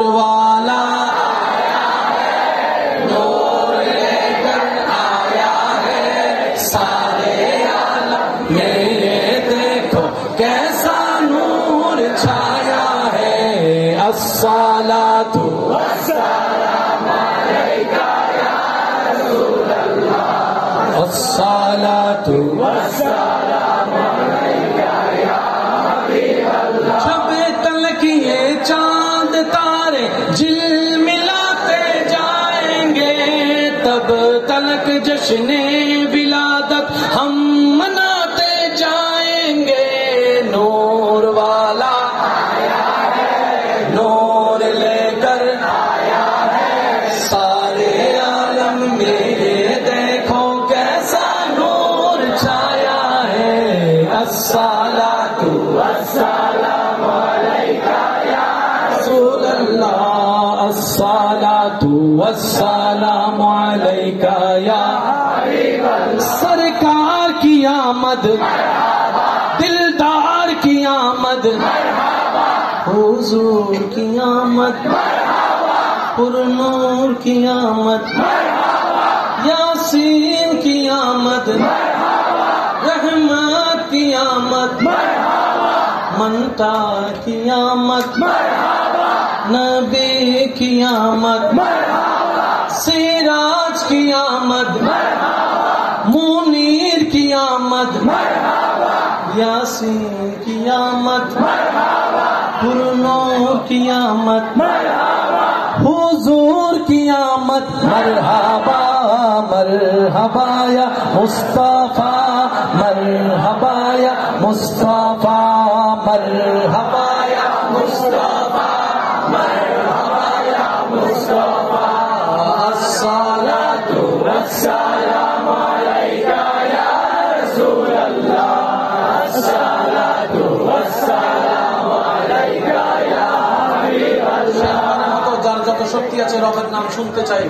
والا آیا ہے، نور لے کر آیا ہے، سارے عالم میں یہ دیکھو کیسا نور چھایا ہے۔ الصلاۃ والسلام علیکہ یا رسول اللہ، الصلاۃ والسلام علیکہ یا حبیب اللہ۔ جب تلک یہ چاند تارے جل ملاتے جائیں گے، تب تلک جشن ولادت ہم مناتے جائیں گے۔ نور والا آیا ہے، نور لے کر آیا ہے، سارے عالم میں یہ دیکھو کیسا نور چھایا ہے۔ الصلاۃ والسلام علیکہ یا رسول اللہ، الصلاۃ والسلام علیکہ یا حبیب اللہ۔ سرکار کی آمد، دلدار کی آمد، حضور کی آمد، پر نور کی آمد، یاسین کی آمد، رحمت کی آمد، منتا کی آمد، نبی کی آمد، سراج کی آمد، منیر کی آمد، یاسین کی آمد، پرنور کی آمد، حضور کی آمد۔ مرحبا مرحبا یا مصطفیٰ، مرحبا یا مصطفیٰ، مرحبا یا مصطفیٰ، مرحبا یا مصطفیٰ۔ الصلاۃ والسلام علیکہ یا رسول اللہ، الصلاۃ والسلام علیکہ یا حبیب اللہ۔ যত শক্তি আছে রবের নাম শুনতে চাই।